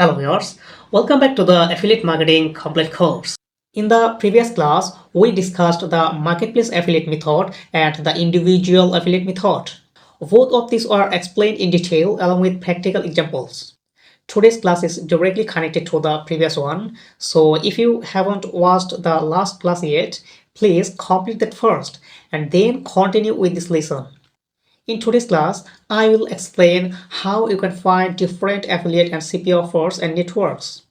Hello viewers, welcome back to the Affiliate Marketing Complete course. In the previous class, we discussed the marketplace affiliate method and the individual affiliate method. Both of these are explained in detail along with practical examples. Today's class is directly connected to the previous one, so if you haven't watched the last class yet, please complete that first and then continue with this lesson. In today's class, I will explain how you can find different affiliate and CPA offers and networks.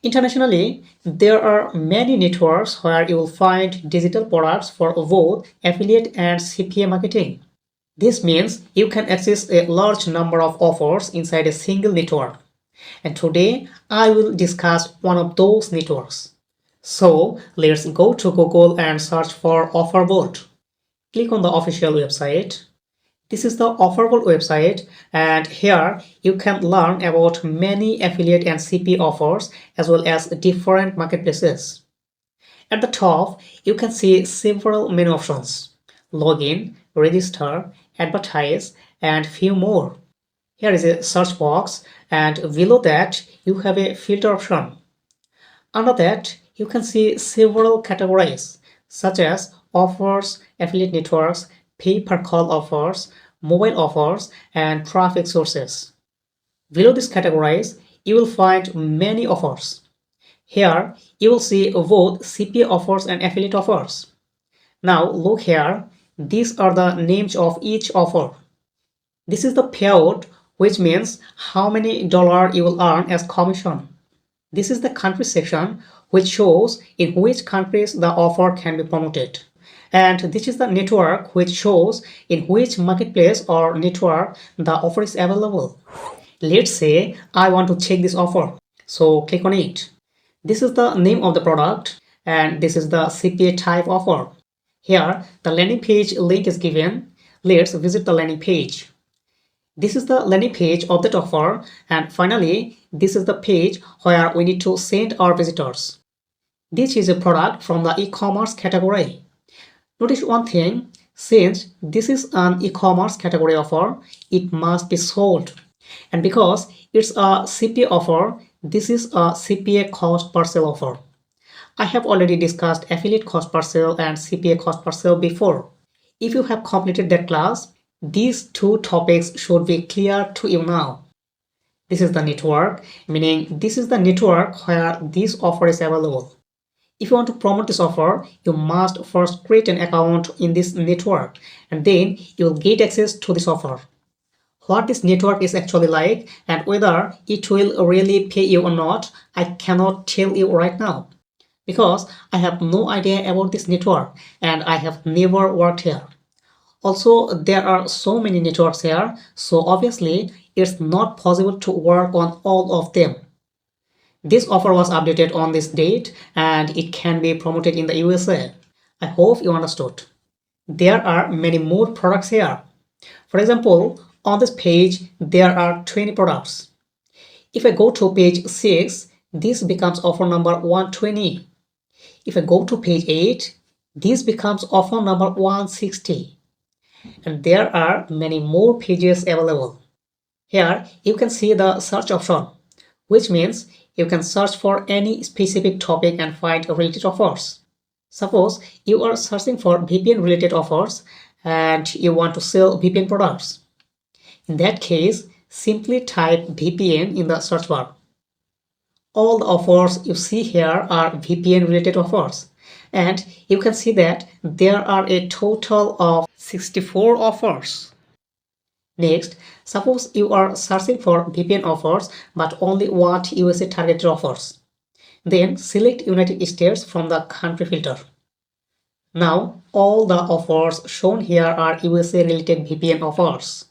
Internationally, there are many networks where you will find digital products for both affiliate and CPA marketing. This means you can access a large number of offers inside a single network. And today, I will discuss one of those networks. So, let's go to Google and search for OfferVault. Click on the official website. This is the OfferVault website, and here you can learn about many affiliate and CPA offers as well as different marketplaces. At the top, you can see several menu options: login, register, advertise, and few more. Here is a search box, and below that you have a filter option. Under that, you can see several categories such as offers, affiliate networks, pay-per-call offers, mobile offers, and traffic sources. Below these categories, you will find many offers. Here, you will see both CPA offers and affiliate offers. Now, look here. These are the names of each offer. This is the payout, which means how many dollars you will earn as commission. This is the country section, which shows in which countries the offer can be promoted. And this is the network, which shows in which marketplace or network the offer is available. Let's say I want to check this offer. So click on it. This is the name of the product and this is the CPA type offer. Here the landing page link is given. Let's visit the landing page. This is the landing page of that offer, and finally this is the page where we need to send our visitors. This is a product from the e-commerce category. Notice one thing, since this is an e-commerce category offer, it must be sold. And because it's a CPA offer, this is a CPA cost per sale offer. I have already discussed affiliate cost per sale and CPA cost per sale before. If you have completed that class, these two topics should be clear to you now. This is the network, meaning this is the network where this offer is available. If you want to promote this offer, you must first create an account in this network and then you will get access to this offer. What this network is actually like and whether it will really pay you or not, I cannot tell you right now because I have no idea about this network and I have never worked here. Also, there are so many networks here, so obviously it's not possible to work on all of them. This offer was updated on this date and it can be promoted in the USA. I hope you understood. There are many more products here. For example, on this page, there are 20 products. If I go to page 6, this becomes offer number 120. If I go to page 8, this becomes offer number 160. And there are many more pages available. Here, you can see the search option, which means you can search for any specific topic and find related offers. Suppose you are searching for VPN related offers and you want to sell VPN products. In that case, simply type VPN in the search bar. All the offers you see here are VPN related offers. And you can see that there are a total of 64 offers. Next, suppose you are searching for VPN offers but only want USA targeted offers. Then select United States from the country filter. Now, all the offers shown here are USA related VPN offers.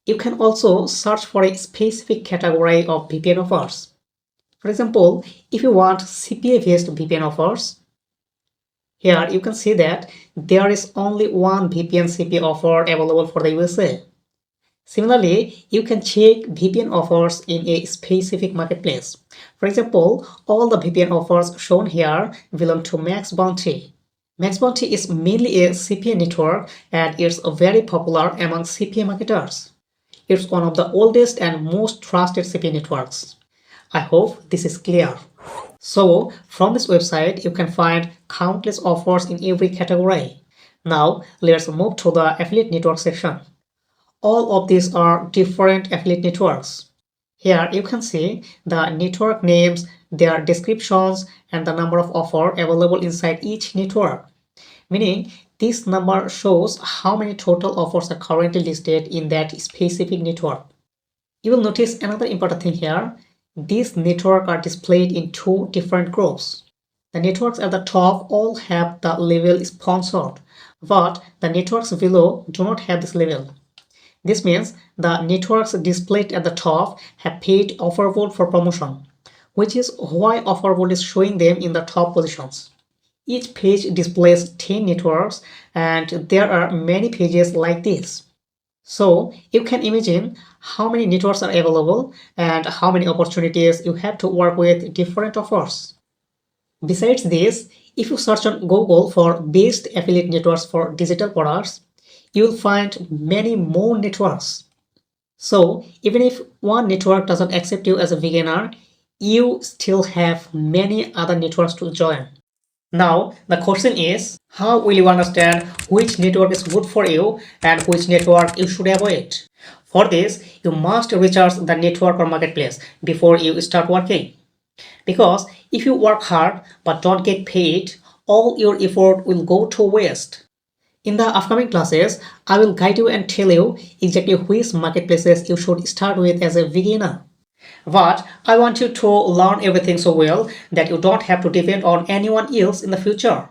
You can also search for a specific category of VPN offers. For example, if you want CPA based VPN offers, here you can see that there is only one VPN CPA offer available for the USA. Similarly, you can check VPN offers in a specific marketplace. For example, all the VPN offers shown here belong to Max Bounty. Max Bounty is mainly a CPA network and it's very popular among CPA marketers. It's one of the oldest and most trusted CPA networks. I hope this is clear. So, from this website, you can find countless offers in every category. Now, let's move to the affiliate network section. All of these are different affiliate networks. Here you can see the network names, their descriptions, and the number of offers available inside each network. Meaning, this number shows how many total offers are currently listed in that specific network. You will notice another important thing here. These networks are displayed in two different groups. The networks at the top all have the label sponsored, but the networks below do not have this label. This means the networks displayed at the top have paid OfferVault for promotion, which is why OfferVault is showing them in the top positions. Each page displays 10 networks, and there are many pages like this. So you can imagine how many networks are available and how many opportunities you have to work with different offers. Besides this, if you search on Google for best affiliate networks for digital products, you will find many more networks. So even if one network doesn't accept you as a beginner, you still have many other networks to join. Now, the question is, how will you understand which network is good for you and which network you should avoid? For this, you must research the network or marketplace before you start working. Because if you work hard but don't get paid, all your effort will go to waste. In the upcoming classes, I will guide you and tell you exactly which marketplaces you should start with as a beginner. But I want you to learn everything so well that you don't have to depend on anyone else in the future.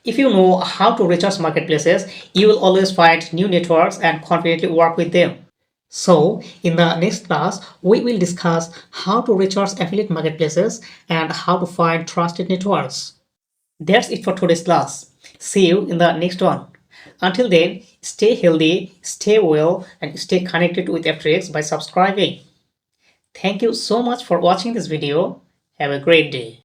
If you know how to research marketplaces, you will always find new networks and confidently work with them. So, in the next class, we will discuss how to research affiliate marketplaces and how to find trusted networks. That's it for today's class. See you in the next one. Until then, stay healthy, stay well, and stay connected with FTX by subscribing. Thank you so much for watching this video. Have a great day.